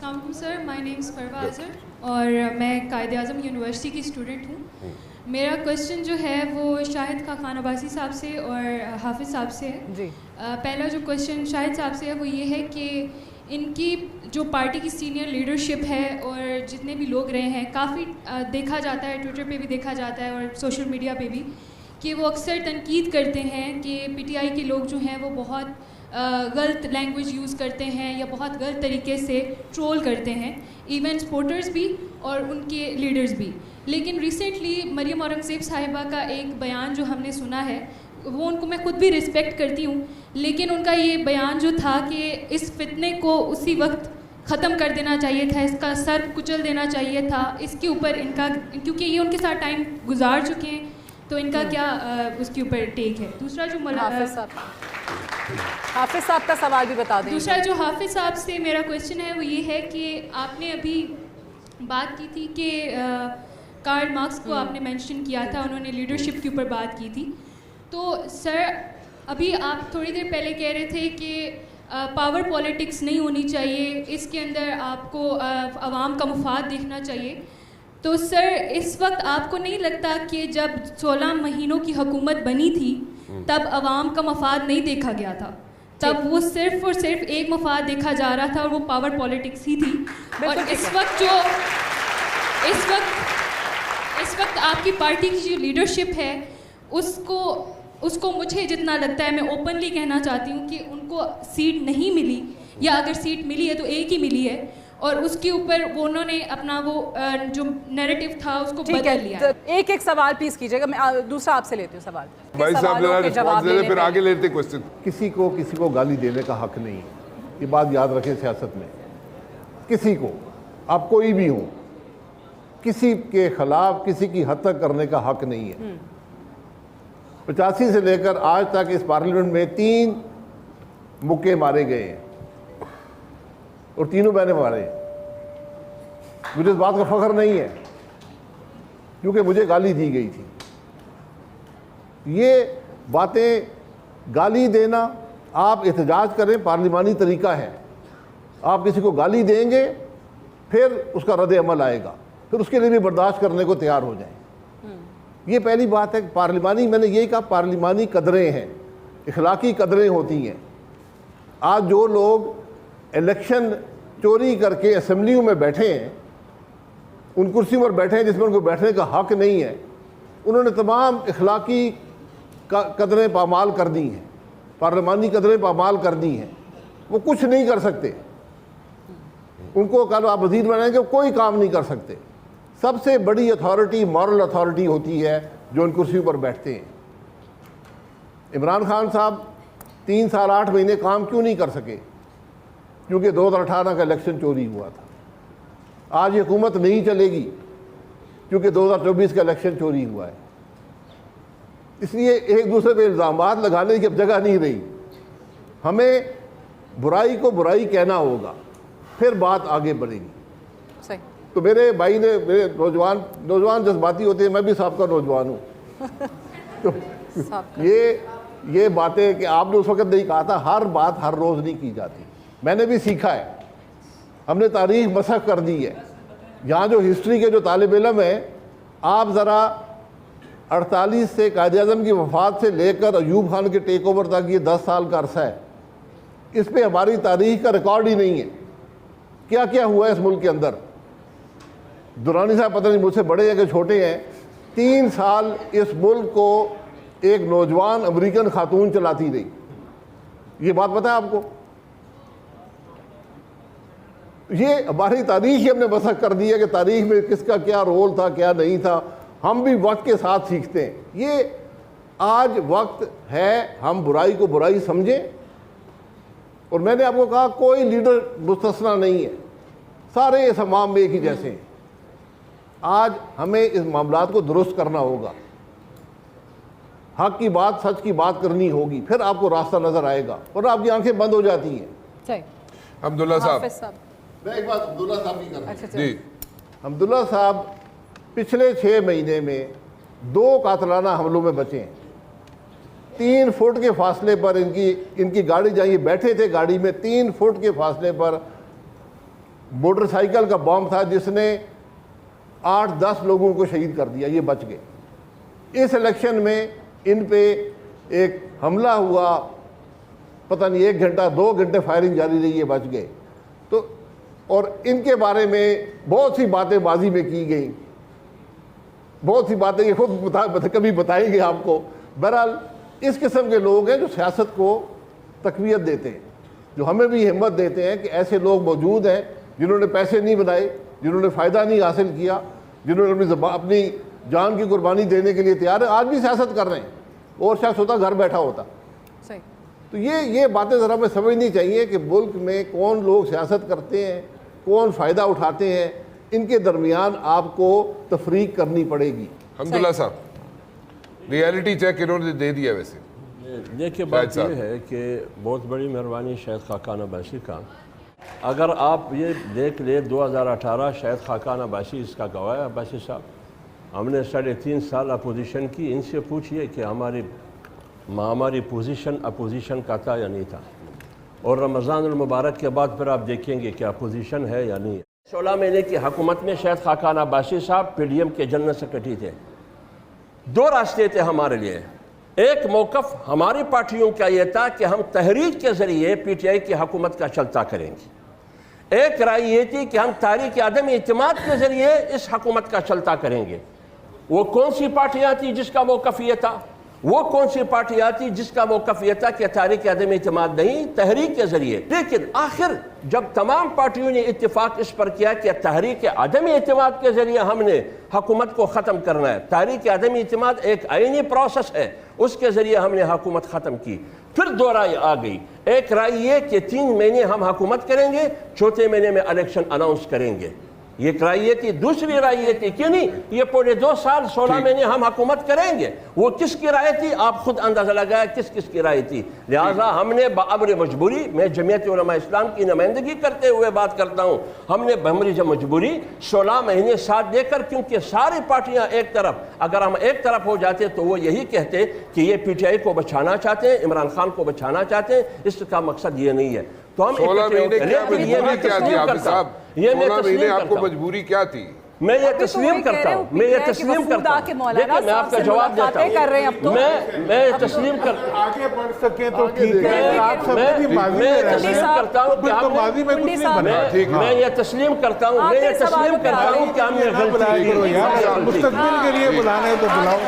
السلام علیکم سر، مائی نیم از فروا اظہر اور میں قائد اعظم یونیورسٹی کی اسٹوڈنٹ ہوں. میرا کویشچن جو ہے وہ شاہد خاقان عباسی صاحب سے اور حافظ صاحب سے ہے. جی پہلا جو کویشچن شاہد صاحب سے ہے وہ یہ ہے کہ ان کی جو پارٹی کی سینئر لیڈرشپ ہے اور جتنے بھی لوگ رہے ہیں، کافی دیکھا جاتا ہے، ٹویٹر پہ بھی دیکھا جاتا ہے اور سوشل میڈیا پہ بھی، کہ وہ اکثر تنقید کرتے ہیں کہ پی ٹی آئی کے لوگ جو ہیں وہ بہت غلط لینگویج یوز کرتے ہیں یا بہت غلط طریقے سے ٹرول کرتے ہیں، ایون سپورٹرز بھی اور ان کے لیڈرز بھی. لیکن ریسنٹلی مریم اورنگزیب صاحبہ کا ایک بیان جو ہم نے سنا ہے، وہ ان کو میں خود بھی رسپیکٹ کرتی ہوں، لیکن ان کا یہ بیان جو تھا کہ اس فتنے کو اسی وقت ختم کر دینا چاہیے تھا، اس کا سر کچل دینا چاہیے تھا، اس کے اوپر ان کا، کیونکہ یہ ان کے ساتھ ٹائم گزار چکے ہیں، تو ان کا کیا اس کے اوپر ٹیک ہے. دوسرا جو حافظ صاحب کا سوال بھی بتا دیں. دوسرا جو حافظ صاحب سے میرا کویشچن ہے وہ یہ ہے کہ آپ نے ابھی بات کی تھی کہ کارل مارکس کو آپ نے مینشن کیا تھا، انہوں نے لیڈرشپ کے اوپر بات کی تھی. تو سر ابھی آپ تھوڑی دیر پہلے کہہ رہے تھے کہ پاور پالیٹکس نہیں ہونی چاہیے، اس کے اندر آپ کو عوام کا مفاد دیکھنا چاہیے. تو سر اس وقت آپ کو نہیں لگتا کہ جب 16 مہینوں کی حکومت بنی تھی تب عوام کا مفاد نہیں دیکھا گیا تھا، تب وہ صرف اور صرف ایک مفاد دیکھا جا رہا تھا اور وہ پاور پالیٹکس ہی تھی. اور اس وقت آپ کی پارٹی کی جو لیڈرشپ ہے اس کو مجھے جتنا لگتا ہے، میں اوپنلی کہنا چاہتی ہوں کہ ان کو سیٹ نہیں ملی، یا اگر سیٹ ملی ہے تو ایک ہی ملی ہے، اور اس کے اوپر انہوں نے اپنا وہ جو نیریٹو تھا اس کو بدل لیا. ایک ایک سوال پلیز کیجیے گا، میں دوسرا آپ سے لیتی ہوں سوال. بھائی صاحب ذرا رسپانس دے دیں پھر آگے لیتے کوسچن. کسی کو گالی دینے کا حق نہیں ہے، یہ بات یاد رکھیں. سیاست میں کسی کو، آپ کوئی بھی ہوں، کسی کے خلاف کسی کی حد تک کرنے کا حق نہیں ہے. 85 سے لے کر آج تک اس پارلیمنٹ میں 3 مکے مارے گئے ہیں اور تینوں میں نے مارے ہیں. مجھے اس بات کا فخر نہیں ہے کیونکہ مجھے گالی دی گئی تھی. یہ باتیں، گالی دینا، آپ احتجاج کریں، پارلیمانی طریقہ ہے. آپ کسی کو گالی دیں گے پھر اس کا رد عمل آئے گا، پھر اس کے لیے بھی برداشت کرنے کو تیار ہو جائیں. یہ پہلی بات ہے. پارلیمانی، میں نے یہی کہا، پارلیمانی قدریں ہیں، اخلاقی قدریں ہوتی ہیں. آج جو لوگ الیکشن چوری کر کے اسمبلیوں میں بیٹھے ہیں، ان کرسیوں پر بیٹھے ہیں جس میں ان کو بیٹھنے کا حق نہیں ہے، انہوں نے تمام اخلاقی قدریں پامال کر دی ہیں، پارلیمانی قدریں پامال کر دی ہیں. وہ کچھ نہیں کر سکتے. ان کو کل آپ وزیر بنائیں گے، کوئی کام نہیں کر سکتے. سب سے بڑی اتھارٹی مورل اتھارٹی ہوتی ہے جو ان کرسیوں پر بیٹھتے ہیں. عمران خان صاحب 3 سال 8 مہینے کام کیوں نہیں کر سکے؟ کیونکہ 2018 کا الیکشن چوری ہوا تھا. آج یہ حکومت نہیں چلے گی کیونکہ 2024 کا الیکشن چوری ہوا ہے. اس لیے ایک دوسرے پہ الزامات لگانے کی اب جگہ نہیں رہی. ہمیں برائی کو برائی کہنا ہوگا، پھر بات آگے بڑھے گی. صحیح. تو میرے بھائی نے، میرے نوجوان جذباتی ہوتے ہیں، میں بھی سابقہ نوجوان ہوں. تو یہ باتیں کہ آپ نے اس وقت نہیں کہا تھا، ہر بات ہر روز نہیں کی جاتی. میں نے بھی سیکھا ہے، ہم نے تاریخ مسخ کر دی ہے. یہاں جو ہسٹری کے جو طالب علم ہیں، آپ ذرا 48 سے قائد اعظم کی وفات سے لے کر ایوب خان کے ٹیک اوور تک یہ 10 سال کا عرصہ ہے. اس پہ ہماری تاریخ کا ریکارڈ ہی نہیں ہے. کیا کیا ہوا ہے اس ملک کے اندر. درانی صاحب پتہ نہیں مجھ سے بڑے ہیں کہ چھوٹے ہیں، 3 سال اس ملک کو ایک نوجوان امریکن خاتون چلاتی رہی. یہ بات پتہ ہے آپ کو؟ یہ ہماری تاریخ ہی ہم نے مسخ کر دی ہے کہ تاریخ میں کس کا کیا رول تھا، کیا نہیں تھا. ہم بھی وقت کے ساتھ سیکھتے ہیں. یہ آج وقت ہے ہم برائی کو برائی سمجھیں. اور میں نے آپ کو کہا کوئی لیڈر مستثنا نہیں ہے، سارے اس حمام میں ایک ہی جیسے ہیں. آج ہمیں اس معاملات کو درست کرنا ہوگا، حق کی بات، سچ کی بات کرنی ہوگی، پھر آپ کو راستہ نظر آئے گا، اور آپ کی آنکھیں بند ہو جاتی ہیں. صحیح. عبداللہ صاحب، میں ایک بات عبداللہ صاحب کی کروں. جی. عبداللہ صاحب پچھلے 6 مہینے میں 2 قاتلانہ حملوں میں بچے ہیں. 3 فٹ کے فاصلے پر ان کی گاڑی جائیں، یہ بیٹھے تھے گاڑی میں، 3 فٹ کے فاصلے پر موٹر سائیکل کا بم تھا جس نے 8-10 لوگوں کو شہید کر دیا, یہ بچ گئے. اس الیکشن میں ان پہ ایک حملہ ہوا, پتہ نہیں 1 گھنٹہ 2 گھنٹے فائرنگ جاری رہی, یہ بچ گئے. تو اور ان کے بارے میں بہت سی باتیں ماضی میں کی گئیں, بہت سی باتیں یہ خود کبھی بتائیں گے آپ کو. بہرحال اس قسم کے لوگ ہیں جو سیاست کو تقویت دیتے ہیں, جو ہمیں بھی ہمت دیتے ہیں کہ ایسے لوگ موجود ہیں جنہوں نے پیسے نہیں بنائے, جنہوں نے فائدہ نہیں حاصل کیا, جنہوں نے اپنی جان کی قربانی دینے کے لیے تیار ہیں, آج بھی سیاست کر رہے ہیں, اور شخص ہوتا گھر بیٹھا ہوتا. صحیح. تو یہ باتیں ذرا ہمیں سمجھنی چاہیے کہ ملک میں کون لوگ سیاست کرتے ہیں, کون فائدہ اٹھاتے ہیں, ان کے درمیان آپ کو تفریق کرنی پڑے گی. حمداللہ صاحب ریئلٹی چیک انہوں نے دے دیا. ویسے دیکھیے بات یہ ہے کہ بہت بڑی مہربانی شاہد خاقان عباسی کا. اگر آپ یہ دیکھ لیں 2018 شاہد خاقان عباسی اس کا گواہ ہے. عباسی صاحب, ہم نے 3.5 سال اپوزیشن کی, ان سے پوچھئے کہ ہماری پوزیشن اپوزیشن کا تھا یا نہیں تھا, اور رمضان المبارک کے بعد پھر آپ دیکھیں گے کہ اپوزیشن ہے یا نہیں ہے. 16 مہینے کی حکومت میں شاہد خاقان عباسی صاحب پی ڈی ایم کے جنرل سیکرٹری تھے. 2 راستے تھے ہمارے لیے. ایک موقف ہماری پارٹیوں کا یہ تھا کہ ہم تحریک کے ذریعے پی ٹی آئی کی حکومت کا چلتا کریں گے. ایک رائے یہ تھی کہ ہم تحریک عدم اعتماد کے ذریعے اس حکومت کا چلتا کریں گے. وہ کون سی پارٹیاں تھی جس کا موقف یہ تھا؟ وہ کون سی پارٹیاں تھی جس کا موقف یہ تھا کہ تحریک عدم اعتماد نہیں, تحریک کے ذریعے. لیکن آخر جب تمام پارٹیوں نے اتفاق اس پر کیا کہ تحریک عدم اعتماد کے ذریعے ہم نے حکومت کو ختم کرنا ہے, تحریک عدم اعتماد ایک آئینی پروسیس ہے, اس کے ذریعے ہم نے حکومت ختم کی. پھر 2 رائے آ گئی. ایک رائے یہ کہ 3 مہینے ہم حکومت کریں گے, 4تھے مہینے میں الیکشن اناؤنس کریں گے. یہ ایک رائے یہ تھی. دوسری رائے یہ تھی کہ نہیں, یہ پورے 2 سال 16 مہینے ہم حکومت کریں گے. وہ کس کی رائے تھی آپ خود اندازہ لگایا کس کی رائے تھی. لہٰذا ہم نے بامر مجبوری, میں جمعیت علماء اسلام کی نمائندگی کرتے ہوئے بات کرتا ہوں, ہم نے بامر مجبوری 16 مہینے ساتھ دے کر, کیونکہ ساری پارٹیاں ایک طرف, اگر ہم ایک طرف ہو جاتے تو وہ یہی کہتے کہ یہ پی ٹی آئی کو بچانا چاہتے ہیں, عمران خان کو بچانا چاہتے ہیں, اس کا مقصد یہ نہیں ہے. تو ہم 16 مہینے کیا مجبوری کیا تھی آپ صاحب؟ 16 مہینے آپ کو مجبوری کیا تھی؟ میں یہ تسلیم کرتا ہوں, میں یہ تسلیم کرتا ہوں. دیکھیں میں آپ کا جواب دیتا ہوں, میں یہ تسلیم کرتا ہوں, آگے بڑھ سکیں تو ٹھیک ہے. آپ سب بھی ماضی میں تسلیم کرتا ہوں کہ ہم ماضی میں کچھ نہیں بنا. میں یہ تسلیم کرتا ہوں, میں یہ تسلیم کرتا ہوں کہ ہم نے غلطی کی. مستقبل کے لیے بلانا ہے تو بلاؤ.